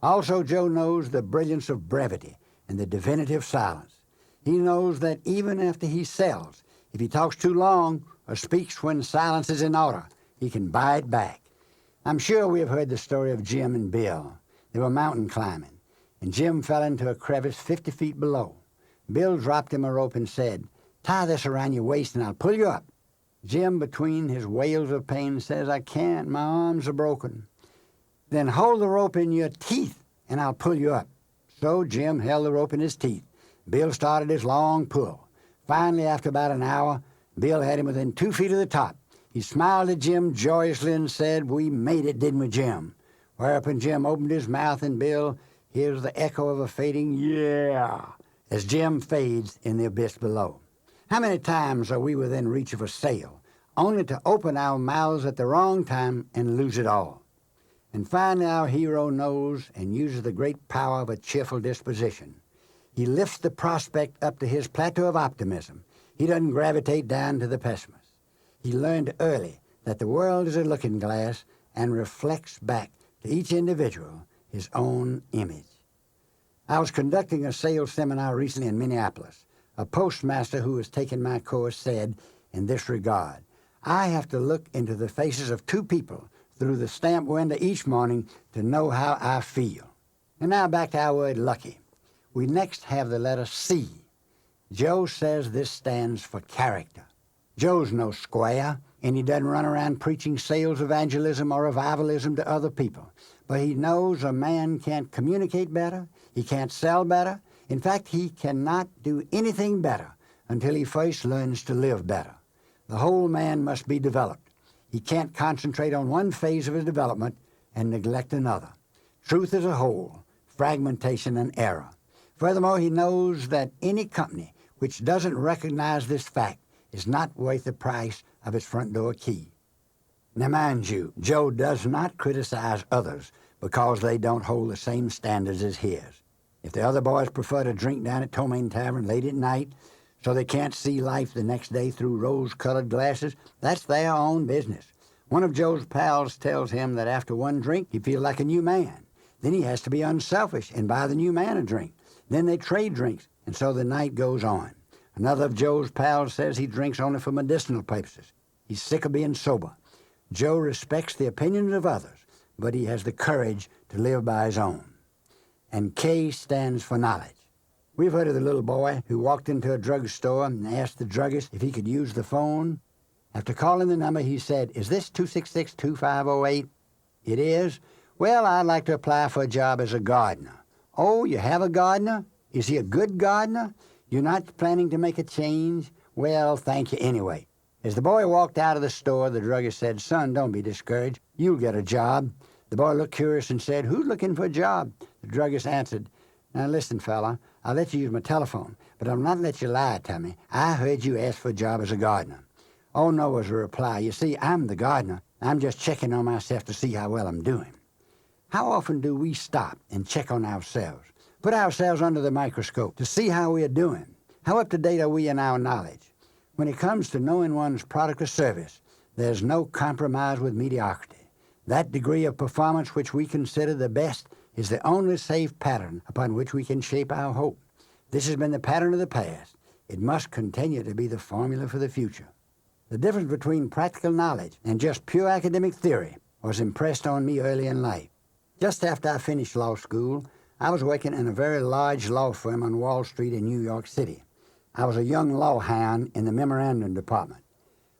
Also, Joe knows the brilliance of brevity and the divinity of silence. He knows that even after he sells, if he talks too long or speaks when silence is in order, he can buy it back. I'm sure we have heard the story of Jim and Bill. They were mountain climbing, and Jim fell into a crevice 50 feet below. Bill dropped him a rope and said, "Tie this around your waist and I'll pull you up." Jim, between his wails of pain, says, "I can't, my arms are broken." "Then hold the rope in your teeth and I'll pull you up." So Jim held the rope in his teeth. Bill started his long pull. Finally, after about an hour, Bill had him within 2 feet of the top. He smiled at Jim joyously and said, "We made it, didn't we, Jim?" Whereupon Jim opened his mouth and Bill hears the echo of a fading "yeah" as Jim fades in the abyss below. How many times are we within reach of a sale, only to open our mouths at the wrong time and lose it all? And finally our hero knows and uses the great power of a cheerful disposition. He lifts the prospect up to his plateau of optimism. He doesn't gravitate down to the pessimist. He learned early that the world is a looking glass and reflects back to each individual his own image. I was conducting a sales seminar recently in Minneapolis. A postmaster who was taking my course said in this regard, "I have to look into the faces of two people through the stamp window each morning to know how I feel." And now back to our word lucky. We next have the letter C. Joe says this stands for character. Joe's no square, and he doesn't run around preaching sales evangelism or revivalism to other people. But he knows a man can't communicate better, he can't sell better. In fact, he cannot do anything better until he first learns to live better. The whole man must be developed. He can't concentrate on one phase of his development and neglect another. Truth is a whole, fragmentation an error. Furthermore, he knows that any company which doesn't recognize this fact is not worth the price of its front door key. Now mind you, Joe does not criticize others, because they don't hold the same standards as his. If the other boys prefer to drink down at Tomaine Tavern late at night so they can't see life the next day through rose-colored glasses, that's their own business. One of Joe's pals tells him that after one drink, he feels like a new man. Then he has to be unselfish and buy the new man a drink. Then they trade drinks, and so the night goes on. Another of Joe's pals says he drinks only for medicinal purposes. He's sick of being sober. Joe respects the opinions of others, but he has the courage to live by his own. And K stands for knowledge. We've heard of the little boy who walked into a drugstore and asked the druggist if he could use the phone. After calling the number, he said, "Is this 266-2508? It is? Well, I'd like to apply for a job as a gardener." "Oh, you have a gardener? Is he a good gardener? You're not planning to make a change? Well, thank you anyway." As the boy walked out of the store, the druggist said, "Son, don't be discouraged. You'll get a job." The boy looked curious and said, "Who's looking for a job?" The druggist answered, "Now listen, fella, I'll let you use my telephone, but I'll not let you lie to me. I heard you ask for a job as a gardener." "Oh, no," was the reply. "You see, I'm the gardener. I'm just checking on myself to see how well I'm doing." How often do we stop and check on ourselves, put ourselves under the microscope to see how we are doing? How up to date are we in our knowledge? When it comes to knowing one's product or service, there's no compromise with mediocrity. That degree of performance which we consider the best is the only safe pattern upon which we can shape our hope. This has been the pattern of the past. It must continue to be the formula for the future. The difference between practical knowledge and just pure academic theory was impressed on me early in life. Just after I finished law school, I was working in a very large law firm on Wall Street in New York City. I was a young law hound in the memorandum department.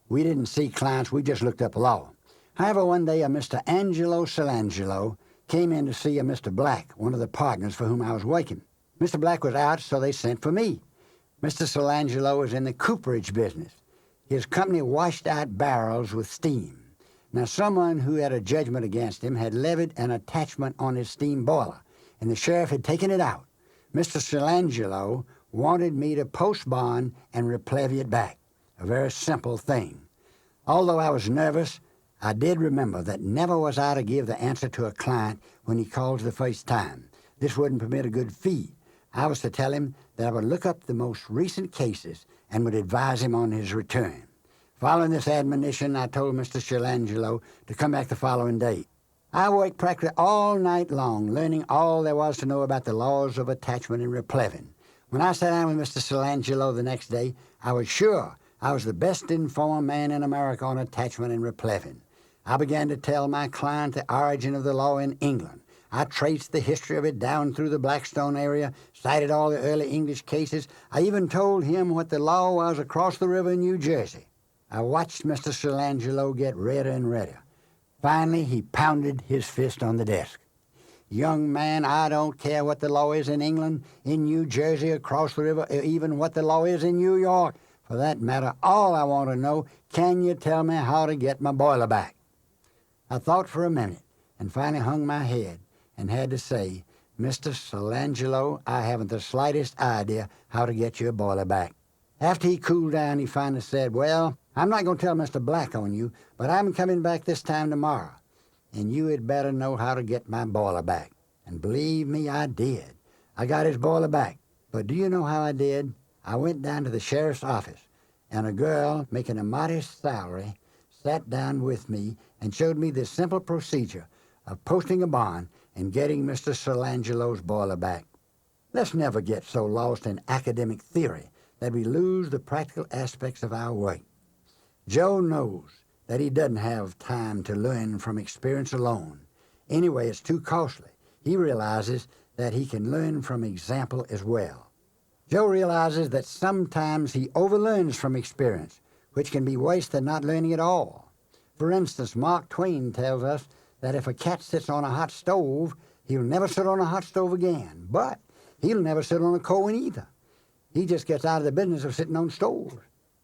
We didn't see clients, we just looked up law. However, one day a Mr. Angelo Solangelo came in to see a Mr. Black, one of the partners for whom I was working. Mr. Black was out, so they sent for me. Mr. Solangelo was in the cooperage business. His company washed out barrels with steam. Now, someone who had a judgment against him had levied an attachment on his steam boiler, and the sheriff had taken it out. Mr. Solangelo wanted me to post bond and replevy it back, a very simple thing. Although I was nervous, I did remember that never was I to give the answer to a client when he calls the first time. This wouldn't permit a good fee. I was to tell him that I would look up the most recent cases and would advise him on his return. Following this admonition, I told Mr. Solangelo to come back the following day. I worked practically all night long, learning all there was to know about the laws of attachment and replevin. When I sat down with Mr. Solangelo the next day, I was sure I was the best informed man in America on attachment and replevin. I began to tell my client the origin of the law in England. I traced the history of it down through the Blackstone area, cited all the early English cases. I even told him what the law was across the river in New Jersey. I watched Mr. Solangelo get redder and redder. Finally, he pounded his fist on the desk. "Young man, I don't care what the law is in England, in New Jersey, across the river, or even what the law is in New York. For that matter, all I want to know, can you tell me how to get my boiler back?" I thought for a minute and finally hung my head and had to say, "Mr. Solangelo, I haven't the slightest idea how to get your boiler back." After he cooled down, he finally said, "Well, I'm not going to tell Mr. Black on you, but I'm coming back this time tomorrow, and you had better know how to get my boiler back." And believe me, I did. I got his boiler back. But do you know how I did? I went down to the sheriff's office, and a girl making a modest salary sat down with me and showed me the simple procedure of posting a bond and getting Mr. Solangelo's boiler back. Let's never get so lost in academic theory that we lose the practical aspects of our work. Joe knows that he doesn't have time to learn from experience alone. Anyway, it's too costly. He realizes that he can learn from example as well. Joe realizes that sometimes he overlearns from experience, which can be worse than not learning at all. For instance, Mark Twain tells us that if a cat sits on a hot stove, he'll never sit on a hot stove again, but he'll never sit on a coal one either. He just gets out of the business of sitting on stoves.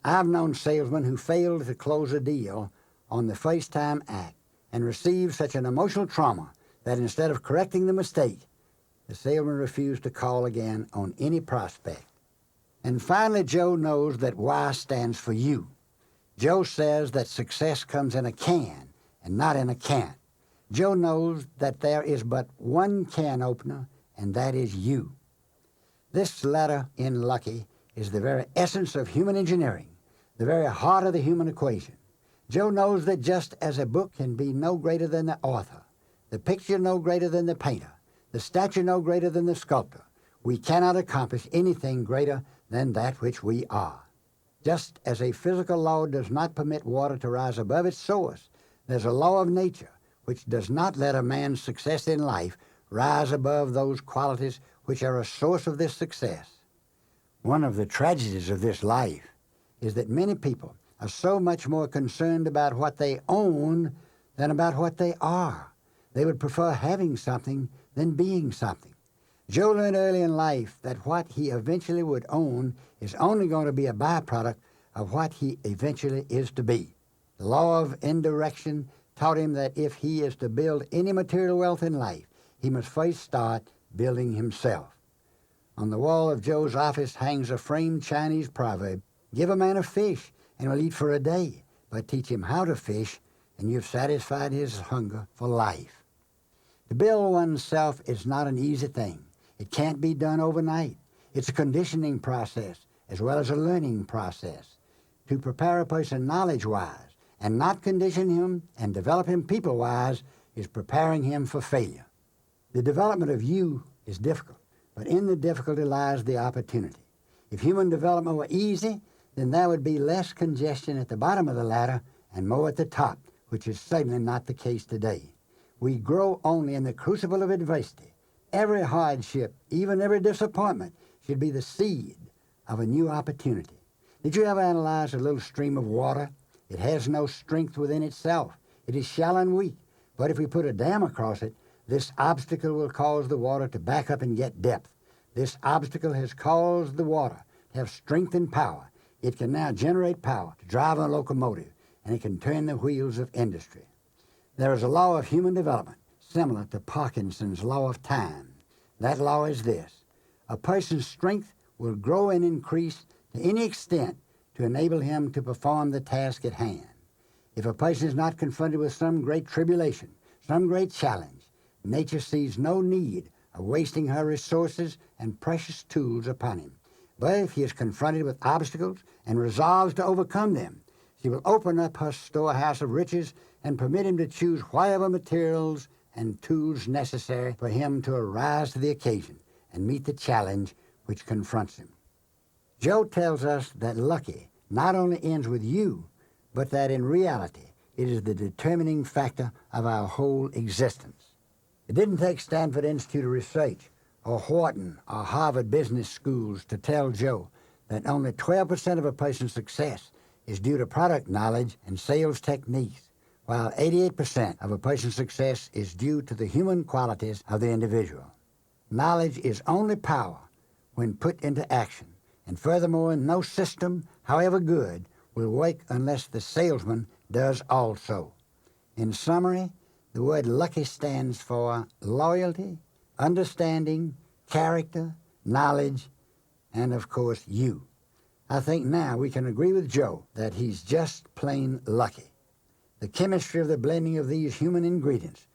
I've known salesmen who failed to close a deal on the first time act and received such an emotional trauma that instead of correcting the mistake, the salesman refused to call again on any prospect. And finally, Joe knows that Y stands for you. Joe says that success comes in a can and not in a can't. Joe knows that there is but one can opener, and that is you. This letter in Lucky is the very essence of human engineering, the very heart of the human equation. Joe knows that just as a book can be no greater than the author, the picture no greater than the painter, the statue no greater than the sculptor, we cannot accomplish anything greater than that which we are. Just as a physical law does not permit water to rise above its source, there's a law of nature which does not let a man's success in life rise above those qualities which are a source of this success. One of the tragedies of this life is that many people are so much more concerned about what they own than about what they are. They would prefer having something than being something. Joe learned early in life that what he eventually would own is only going to be a byproduct of what he eventually is to be. The law of indirection taught him that if he is to build any material wealth in life, he must first start building himself. On the wall of Joe's office hangs a framed Chinese proverb, "Give a man a fish and he'll eat for a day, but teach him how to fish and you've satisfied his hunger for life." To build oneself is not an easy thing. It can't be done overnight. It's a conditioning process as well as a learning process. To prepare a person knowledge-wise and not condition him and develop him people-wise is preparing him for failure. The development of you is difficult, but in the difficulty lies the opportunity. If human development were easy, then there would be less congestion at the bottom of the ladder and more at the top, which is certainly not the case today. We grow only in the crucible of adversity. Every hardship, even every disappointment, should be the seed of a new opportunity. Did you ever analyze a little stream of water? It has no strength within itself. It is shallow and weak. But if we put a dam across it, this obstacle will cause the water to back up and get depth. This obstacle has caused the water to have strength and power. It can now generate power to drive a locomotive, and it can turn the wheels of industry. There is a law of human development similar to Parkinson's law of time. That law is this: a person's strength will grow and increase to any extent to enable him to perform the task at hand. If a person is not confronted with some great tribulation, some great challenge, nature sees no need of wasting her resources and precious tools upon him. But if he is confronted with obstacles and resolves to overcome them, she will open up her storehouse of riches and permit him to choose whatever materials and tools necessary for him to arise to the occasion and meet the challenge which confronts him. Joe tells us that lucky not only ends with you, but that in reality it is the determining factor of our whole existence. It didn't take Stanford Institute of Research or Wharton or Harvard Business Schools to tell Joe that only 12% of a person's success is due to product knowledge and sales techniques, while 88% of a person's success is due to the human qualities of the individual. Knowledge is only power when put into action, and furthermore, no system, however good, will work unless the salesman does also. In summary, the word lucky stands for loyalty, understanding, character, knowledge, and of course, you. I think now we can agree with Joe that he's just plain lucky. The chemistry of the blending of these human ingredients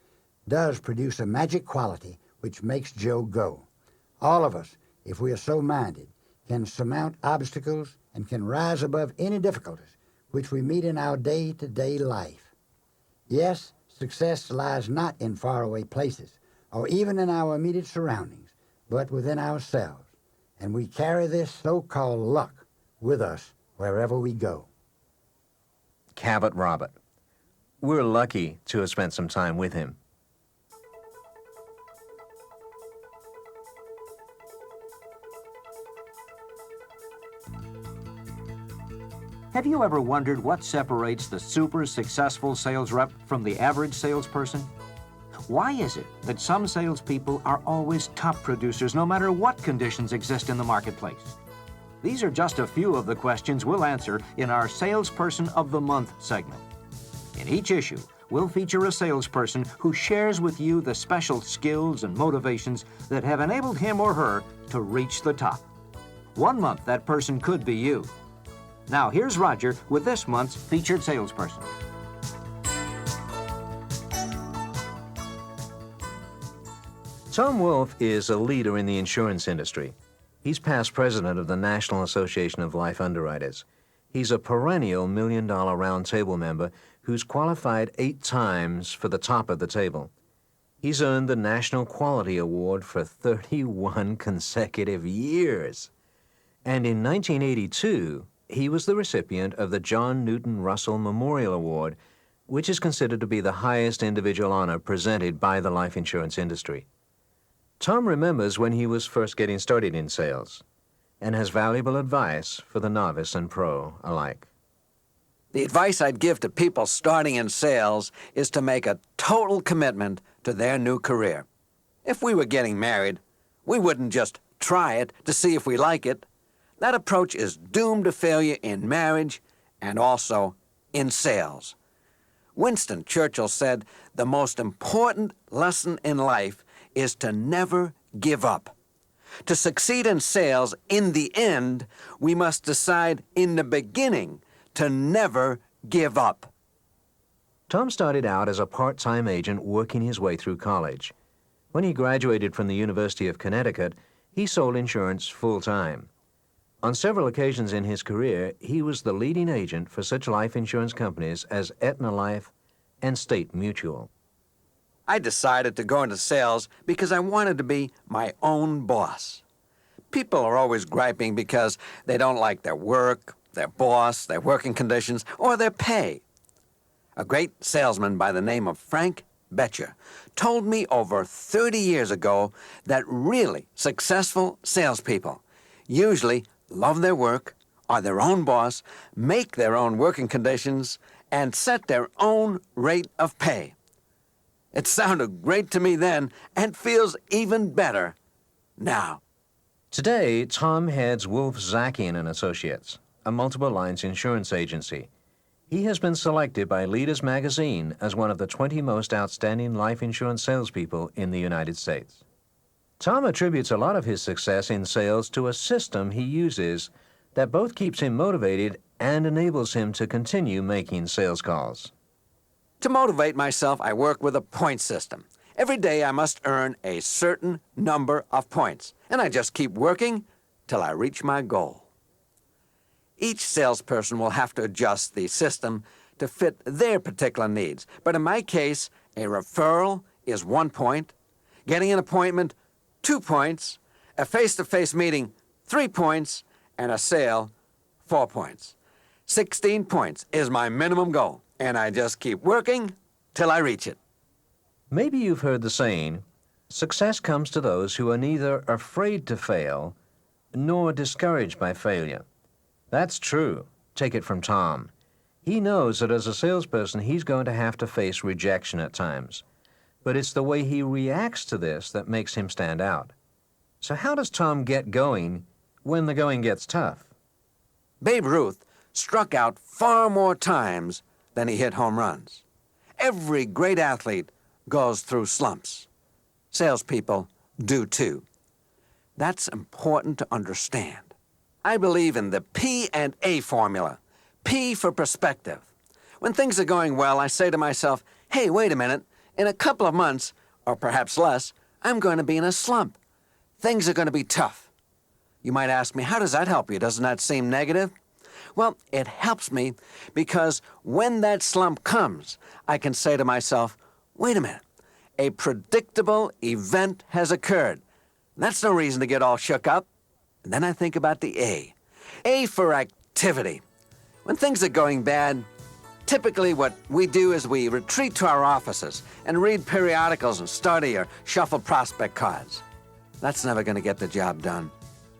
does produce a magic quality which makes Joe go. All of us, if we are so minded, can surmount obstacles and can rise above any difficulties which we meet in our day-to-day life. Yes, success lies not in faraway places or even in our immediate surroundings, but within ourselves, and we carry this so-called luck with us wherever we go. Cabot Robert. We're lucky to have spent some time with him. Have you ever wondered what separates the super successful sales rep from the average salesperson? Why is it that some salespeople are always top producers no matter what conditions exist in the marketplace? These are just a few of the questions we'll answer in our Salesperson of the Month segment. In each issue, we'll feature a salesperson who shares with you the special skills and motivations that have enabled him or her to reach the top. One month, that person could be you. Now, here's Roger with this month's featured salesperson. Tom Wolfe is a leader in the insurance industry. He's past president of the National Association of Life Underwriters. He's a perennial million-dollar round-table member who's qualified 8 times for the top of the table. He's earned the National Quality Award for 31 consecutive years. And in 1982, he was the recipient of the John Newton Russell Memorial Award, which is considered to be the highest individual honor presented by the life insurance industry. Tom remembers when he was first getting started in sales and has valuable advice for the novice and pro alike. The advice I'd give to people starting in sales is to make a total commitment to their new career. If we were getting married, we wouldn't just try it to see if we like it. That approach is doomed to failure in marriage and also in sales. Winston Churchill said, "The most important lesson in life is to never give up." To succeed in sales, in the end, we must decide in the beginning to never give up. Tom started out as a part-time agent working his way through college. When he graduated from the University of Connecticut, he sold insurance full-time. On several occasions in his career, he was the leading agent for such life insurance companies as Aetna Life and State Mutual. I decided to go into sales because I wanted to be my own boss. People are always griping because they don't like their work, their boss, their working conditions, or their pay. A great salesman by the name of Frank Betcher told me over 30 years ago that really successful salespeople usually love their work, are their own boss, make their own working conditions, and set their own rate of pay. It sounded great to me then and feels even better now. Today, Tom heads Wolf Zackian and Associates, a multiple lines insurance agency. He has been selected by Leaders magazine as one of the 20 most outstanding life insurance salespeople in the United States. Tom attributes a lot of his success in sales to a system he uses that both keeps him motivated and enables him to continue making sales calls. To motivate myself, I work with a point system. Every day I must earn a certain number of points, and I just keep working till I reach my goal. Each salesperson will have to adjust the system to fit their particular needs. But in my case, a referral is 1 point, getting an appointment, 2 points, a face-to-face meeting, 3 points, and a sale, 4 points. 16 points is my minimum goal, and I just keep working till I reach it. Maybe you've heard the saying, success comes to those who are neither afraid to fail nor discouraged by failure. That's true. Take it from Tom. He knows that as a salesperson, he's going to have to face rejection at times. But it's the way he reacts to this that makes him stand out. So how does Tom get going when the going gets tough? Babe Ruth struck out far more times than he hit home runs. Every great athlete goes through slumps. Salespeople do too. That's important to understand. I believe in the P&A formula. P for perspective. When things are going well, I say to myself, hey, wait a minute. In a couple of months, or perhaps less, I'm going to be in a slump. Things are going to be tough. You might ask me, how does that help you? Doesn't that seem negative? Well, it helps me because when that slump comes, I can say to myself, wait a minute, a predictable event has occurred. That's no reason to get all shook up. And then I think about the A. A for activity. When things are going bad, typically what we do is we retreat to our offices and read periodicals and study or shuffle prospect cards. That's never going to get the job done.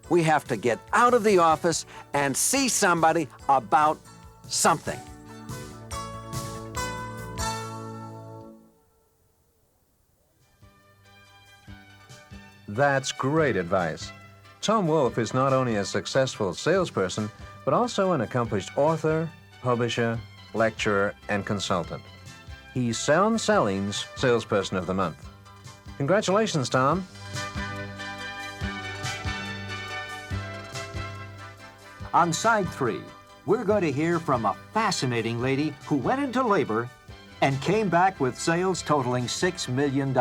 We have to get out of the office and see somebody about something. That's great advice. Tom Wolfe is not only a successful salesperson, but also an accomplished author, publisher, lecturer, and consultant. He's Sound Selling's Salesperson of the Month. Congratulations, Tom. On side 3, we're going to hear from a fascinating lady who went into labor and came back with sales totaling $6 million.